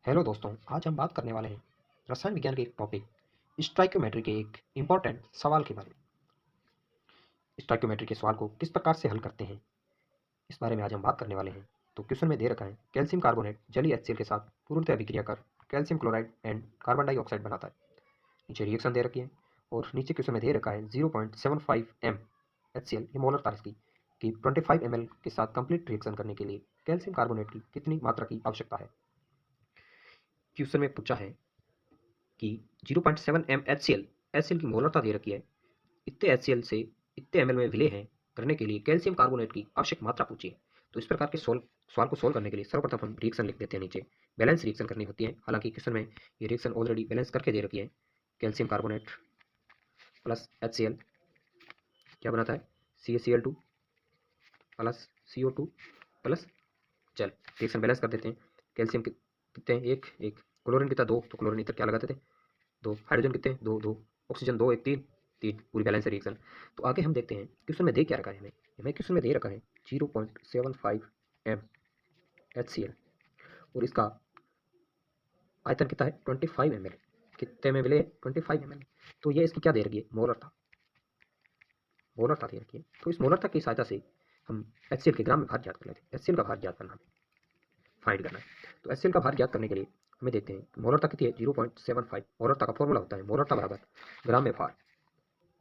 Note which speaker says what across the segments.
Speaker 1: Hello दोस्तों, आज हम बात करने वाले हैं रसायन विज्ञान के एक टॉपिक स्टोइकियोमेट्री के एक इम्पॉर्टेंट सवाल के बारे में। स्टोइकियोमेट्री के सवाल को किस प्रकार से हल करते हैं, इस बारे में आज हम बात करने वाले हैं। तो क्वेश्चन में दे रखा है कैल्शियम कार्बोनेट जलीय HCl के साथ पूर्णतः अभिक्रिया कर calcium chloride and carbon dioxide बनाता है। नीचे रिएक्शन दे रखी है और नीचे क्वेश्चन में दे रखा है 0.75 m HCl ये मोलर था इसकी कि 25 ml के साथ कंप्लीट रिएक्शन करने के लिए कैल्शियम कार्बोनेट की कितनी मात्रा की आवश्यकता है। क्वेश्चन में पूछा है कि 0.7 m HCl की मोलरता दे रखी है, इतने HCl से इतने ml में विलय हैं करने के लिए कैल्शियम कार्बोनेट की आवश्यक मात्रा पूछी है। तो इस प्रकार के सवाल को सोल्व करने के लिए सर्वप्रथम हम रिएक्शन लिख देते हैं। नीचे बैलेंस रिएक्शन करनी होती है, हालांकि क्वेश्चन में ये रिएक्शन ऑलरेडी बैलेंस करके दे रखी है। कैल्शियम कार्बोनेट प्लस HCl क्या बनाता है, CaCl2 प्लस CO2 प्लस जल। रिएक्शन बैलेंस कर देते हैं। कैल्शियम कितने हैं, एक एक, क्लोरीन कितना, दो, तो क्लोरीन इधर क्या लगाते थे, दो। हाइड्रोजन कितने, दो दो, ऑक्सीजन दो, एक, तीन तीन, पूरी बैलेंस है रिएक्शन। तो आगे हम देखते हैं क्वेश्चन में दे क्या रखा है। हमें क्वेश्चन में दे रखा है 0.75 m HCl और इसका आयतन कितना है 25 ml। कितने में मिले 25 ml। तो ये इसकी क्या दे रखी है, मोलरता दे रखी है। तो इस मोलरता की सहायता से हम HCl के ग्राम में भार ज्ञात कर लेते हैं। HCl का भार ज्ञात करना है, फाइंड करना है। तो HCl का भार ज्ञात करने के लिए हमें देखते हैं मोलरता कितनी है 0.75। मोलरता का फॉर्मूला होता है मोलरता बराबर ग्राम में भार।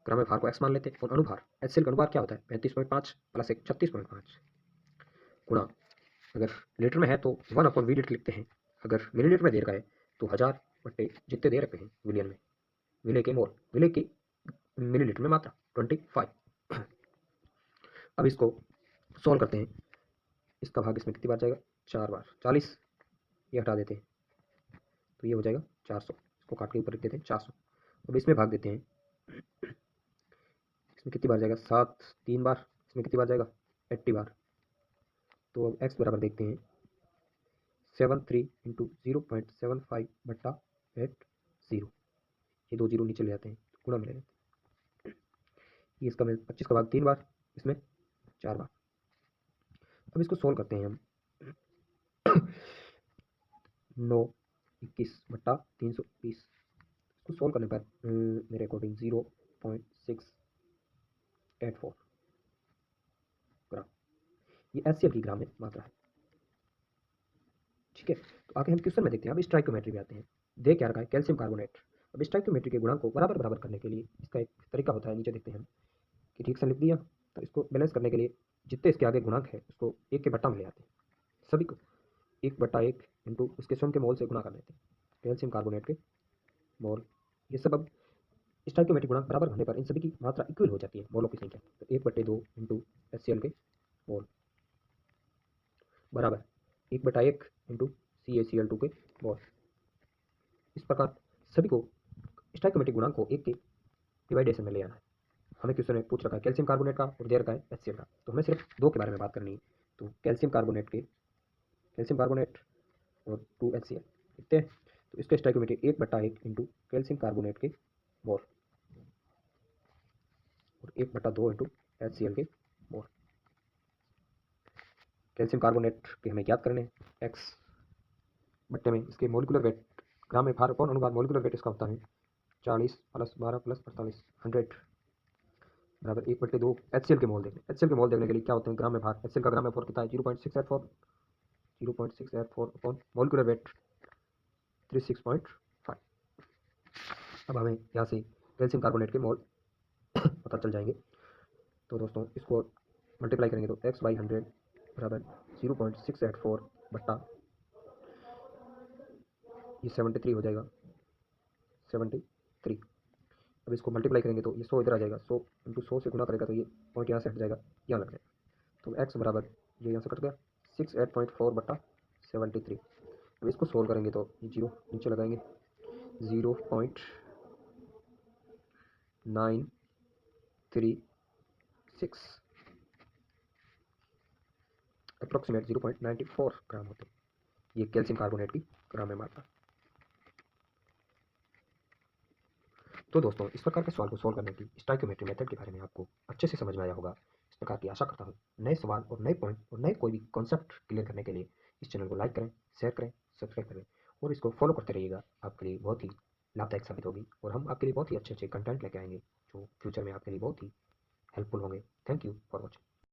Speaker 1: ग्राम में भार को x मान लेते हैं और अनुभार HCl का अनुभार क्या होता है 35.5 प्लस 1 36.5 गुणा, अगर लीटर में है तो 1/v लीटर लिखते हैं, अगर मिलीलीटर में दे रखा है तो 1000 बट्टे जितने दे रखे हैं विलियन में, विलय के मोल, विलय के मिलीलीटर में मात्रा 25। अब इसको सॉल्व करते हैं। इसका भाग इसमें कितनी बार जाएगा, 4 बार। 40 ये हटा देते हैं तो ये हो जाएगा 400। इसको काट के ऊपर लिख देते हैं 400। अब इसमें भाग देते हैं, इसमें कितनी बार जाएगा 7 3 बार, इसमें कितनी बार जाएगा 80 बार। तो अब x बराबर देखते हैं 73 इंटू 0.75 बट्टा 80। ये दो जीरो नीचे ले जाते हैं तो गुणा में ले जाते हैं। ये इसका में 25 का भाग 3 बार, इसमें 4 बार। अब इसको सोल्व करते हैं हम। 9 21 बट्टा 320। इसको सोल्व करने पर मेरे अकॉर्डिंग 0.684 ग्राम, ये HCl की ग्राम में मात्रा है। ठीक है, तो आगे हम क्वेश्चन में देखते हैं। अब स्टोइकियोमेट्री में आते हैं। दे क्या रखा है कैल्शियम कार्बोनेट। अब स्टोइकियोमेट्री के गुणांक को बराबर बराबर करने के लिए इसका एक तरीका होता है, नीचे देखते हैं हम कि रिएक्शन लिख दिया तो इसको बैलेंस करने के लिए जितने इसके आगे गुणांक है उसको एक के बट्टा में ले आते हैं, सभी को 1/1 इंटू इसके स्वयं के मोल से गुणा कर देते हैं। कैल्शियम कार्बोनेट के मोल, ये सब अब स्टोइकियोमेट्रिक गुणांक बराबर होने पर इन सभी की मात्रा इक्वल हो जाती है, मोलों की संख्या। तो 1/2 इंटू HCl के मोल बराबर 1/1 इंटू CaCl2 के मोल। इस प्रकार सभी को स्टोइकियोमेट्रिक गुणांक को एक के डिवाइडेशन में ले आना है। हमें क्वेश्चन में पूछ रखा है कैल्शियम कार्बोनेट का और दे रखा है HCl का, तो हमें सिर्फ दो के बारे में बात करनी है। तो कैल्शियम कार्बोनेट और 2HCl कितने हैं, तो इसका स्टोइकियोमेट्री 1/1 इंटू कैल्शियम कार्बोनेट के मोल और 1/2 इंटू HCl के मोल। कैल्शियम कार्बोनेट के हमें ज्ञात करने हैं x बट्टे में इसके मोलिकुलर वेट, ग्राम में भार कौन अनुपात मोलिकुलर वेट इसका होता है 40 प्लस 12 प्लस 48 100 बराबर 1/2। HCl के मोल देखने, HCl के मोल देखने के लिए क्या होते हैं, ग्राम में भार। HCl का ग्राम में फोर कितना है 0.684 अपॉन मोलिकुलर वेट 36.5। अब हमें यहाँ से कैल्शियम कार्बोनेट के मोल पता चल जाएंगे। तो दोस्तों इसको मल्टीप्लाई करेंगे तो x/100 बराबर 0.684 बट्टा ये 73 हो जाएगा 73। अब इसको मल्टीप्लाई करेंगे तो ये 100 इधर आ जाएगा, 100 इंटू 100 से गुणा करेगा तो ये पॉइंट यहाँ से हट जाएगा, यहाँ लग जाएगा। तो x बराबर ये यहाँ से कट गया 68.4 बट्टा 73। अब इसको सोल्व करेंगे तो ये जीरो नीचे लगाएंगे 0.936 अप्रोक्सीमेट 0.94 ग्राम होते हैं। ये कैल्शियम कार्बोनेट की ग्राम में मात्रा। तो दोस्तों इस प्रकार के सवाल को सोल्व करने की स्टोइकियोमेट्री मेथड के बारे में आपको अच्छे से समझ में आया होगा। इस प्रकार की आशा करता हूँ। नए सवाल और नए पॉइंट और नए कोई भी कॉन्सेप्ट क्लियर करने के लिए इस चैनल को लाइक करें, शेयर करें, सब्सक्राइब करें और इसको फॉलो करते रहिएगा, आपके लिए बहुत ही लाभदायक साबित होगी और हम आपके लिए बहुत ही अच्छे अच्छे कंटेंट लेके आएंगे जो फ्यूचर में आपके लिए बहुत ही हेल्पफुल होंगे। Thank you for watching.